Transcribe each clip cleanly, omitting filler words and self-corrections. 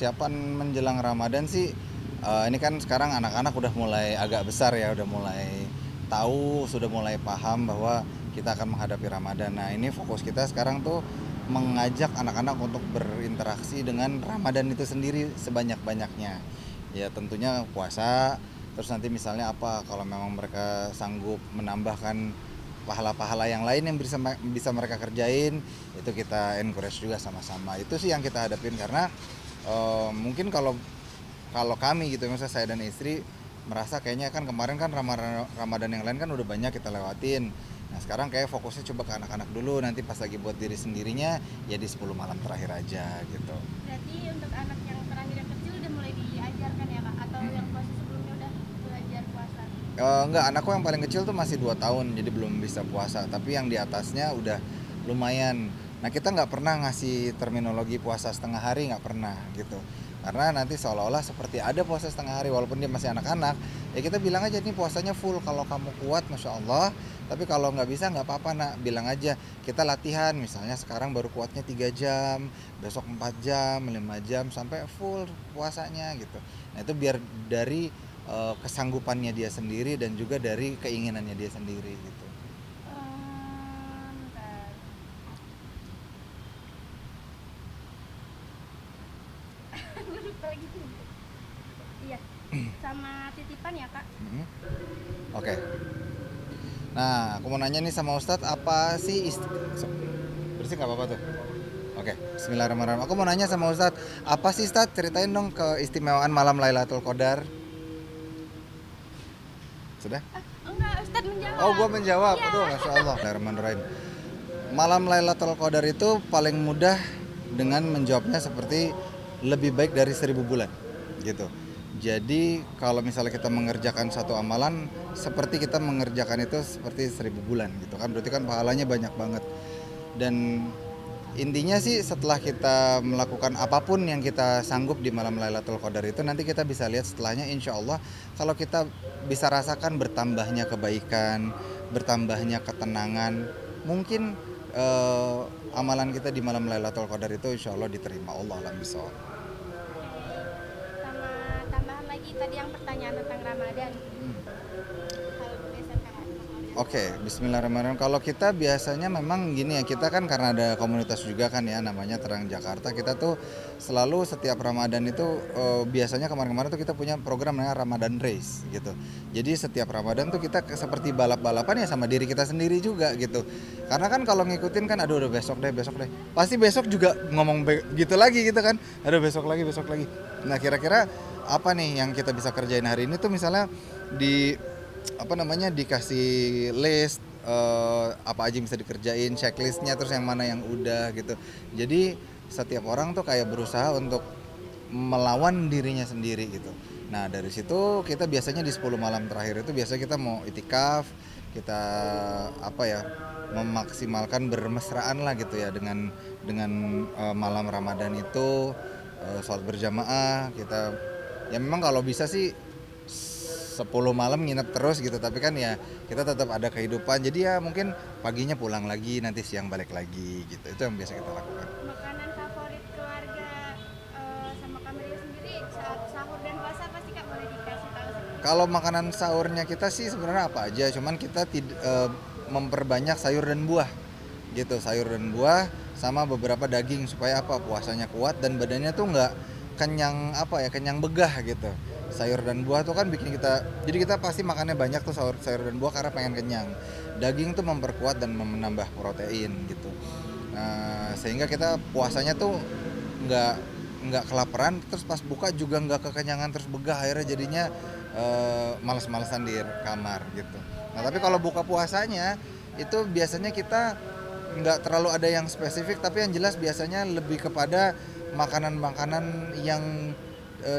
persiapan menjelang Ramadan sih, ini kan sekarang anak-anak udah mulai agak besar ya, udah mulai tahu, sudah mulai paham bahwa kita akan menghadapi Ramadan. Nah, ini fokus kita sekarang tuh mengajak anak-anak untuk berinteraksi dengan Ramadan itu sendiri sebanyak-banyaknya. Ya tentunya puasa, terus nanti misalnya apa, kalau memang mereka sanggup menambahkan pahala-pahala yang lain yang bisa mereka kerjain, itu kita encourage juga sama-sama. Itu sih yang kita hadapin karena mungkin kalau kalau kami gitu, misalnya saya dan istri merasa kayaknya kan kemarin kan Ramadan yang lain kan udah banyak kita lewatin. Nah sekarang kayak fokusnya coba ke anak-anak dulu, nanti pas lagi buat diri sendirinya ya di 10 malam terakhir aja gitu. Berarti untuk anak yang terakhir yang kecil udah mulai diajarkan ya kak? Atau yang puasa sebelumnya udah belajar puasa? Enggak, anakku yang paling kecil tuh masih 2 tahun jadi belum bisa puasa, tapi yang di atasnya udah lumayan. Nah kita nggak pernah ngasih terminologi puasa setengah hari, nggak pernah gitu, karena nanti seolah-olah seperti ada puasa setengah hari walaupun dia masih anak-anak. Ya kita bilang aja nih puasanya full, kalau kamu kuat Masya Allah, tapi kalau nggak bisa nggak apa-apa nak, bilang aja kita latihan, misalnya sekarang baru kuatnya 3 jam, besok 4 jam, 5 jam sampai full puasanya gitu. Nah itu biar dari kesanggupannya dia sendiri dan juga dari keinginannya dia sendiri gitu. Bentar. Gue lupa lagi. Iya. Sama titipan ya kak? Mhm. Oke. Nah, aku mau nanya nih sama Ustadz, apa sih bersih nggak apa-apa tuh? Oke, Bismillahirrahmanirrahim. Aku mau nanya sama Ustadz, apa sih Ustadz, ceritain dong keistimewaan malam Lailatul Qadar. Sudah? Enggak, Ustadz menjawab. Oh, gua menjawab. Iya. Aduh, Masya Allah. Bismillahirrahmanirrahim. Malam Lailatul Qadar itu paling mudah dengan menjawabnya seperti lebih baik dari 1000 bulan gitu. Jadi kalau misalnya kita mengerjakan satu amalan seperti kita mengerjakan itu seperti 1000 bulan gitu kan, berarti kan pahalanya banyak banget. Dan intinya sih setelah kita melakukan apapun yang kita sanggup di malam Lailatul Qadar itu, nanti kita bisa lihat setelahnya insya Allah kalau kita bisa rasakan bertambahnya kebaikan, bertambahnya ketenangan, mungkin amalan kita di malam Lailatul Qadar itu insya Allah diterima. Allah alam bisawab. Sama tambahan lagi tadi yang pertanyaan tentang Ramadan. Hal berdasarkan hadis. Oke, Bismillahirrahmanirrahim. Kalau kita biasanya memang gini ya, kita kan karena ada komunitas juga kan ya, namanya Terang Jakarta. Kita tuh selalu setiap Ramadan itu biasanya kemarin-kemarin tuh kita punya program namanya Ramadan Race gitu. Jadi setiap Ramadan tuh kita seperti balap-balapan ya sama diri kita sendiri juga gitu. Karena kan kalau ngikutin kan, aduh udah besok deh, besok deh. Pasti besok juga ngomong gitu lagi gitu kan. Aduh besok lagi, besok lagi. Nah kira-kira apa nih yang kita bisa kerjain hari ini tuh, misalnya di apa namanya, dikasih list apa aja yang bisa dikerjain, checklistnya, terus yang mana yang udah gitu. Jadi setiap orang tuh kayak berusaha untuk melawan dirinya sendiri gitu. Nah dari situ kita biasanya di 10 malam terakhir itu biasa kita mau itikaf, kita apa ya, memaksimalkan bermesraan lah gitu ya dengan malam Ramadan itu, sholat berjamaah kita. Ya memang kalau bisa sih 10 malam nginep terus gitu, tapi kan ya kita tetap ada kehidupan, jadi ya mungkin paginya pulang lagi, nanti siang balik lagi gitu. Itu yang biasa kita lakukan. Makanan favorit keluarga sama Kamelia sendiri saat sahur dan puasa pasti kak boleh dikasih tahu sedikit. Kalau makanan sahurnya kita sih sebenarnya apa aja, cuman kita memperbanyak sayur dan buah gitu, sayur dan buah sama beberapa daging supaya apa, puasanya kuat dan badannya tuh nggak kenyang, apa ya, kenyang begah gitu. Sayur dan buah tuh kan bikin kita, jadi kita pasti makannya banyak tuh sayur dan buah karena pengen kenyang. Daging tuh memperkuat dan menambah protein gitu. Nah, sehingga kita puasanya tuh nggak nggak kelaparan, terus pas buka juga nggak kekenyangan terus begah, akhirnya jadinya males-malesan di kamar gitu. Nah tapi kalau buka puasanya itu biasanya kita nggak terlalu ada yang spesifik, tapi yang jelas biasanya lebih kepada makanan-makanan yang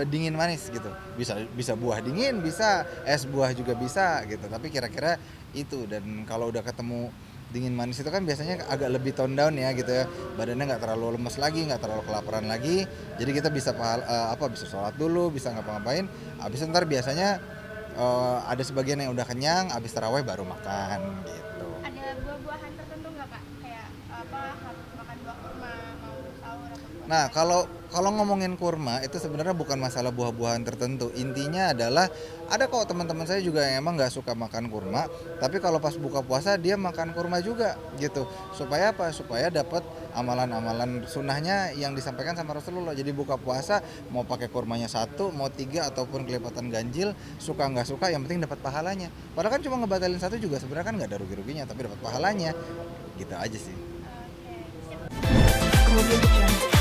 dingin manis gitu. Bisa buah dingin, bisa es buah juga bisa gitu. Tapi kira-kira itu, dan kalau udah ketemu dingin manis itu kan biasanya agak lebih tone down ya gitu ya. Badannya nggak terlalu lemes lagi, nggak terlalu kelaparan lagi. Jadi kita bisa bisa sholat dulu, bisa ngapa-ngapain. Habis ntar biasanya ada sebagian yang udah kenyang, habis taraweh baru makan gitu. Ada buah-buahan tertentu nggak kak? Kayak apa, harus makan buah kurma mau sahur atau Nah, kalau ngomongin kurma itu sebenarnya bukan masalah buah-buahan tertentu. Intinya adalah ada kok teman-teman saya juga yang emang nggak suka makan kurma, tapi kalau pas buka puasa dia makan kurma juga gitu. Supaya apa? Supaya dapat amalan-amalan sunnahnya yang disampaikan sama Rasulullah. Jadi buka puasa mau pakai kurmanya satu, mau tiga ataupun kelipatan ganjil, suka nggak suka yang penting dapat pahalanya. Padahal kan cuma ngebatalin satu juga sebenarnya kan nggak ada rugi-ruginya, tapi dapat pahalanya. Gitu aja sih. Oke, sip.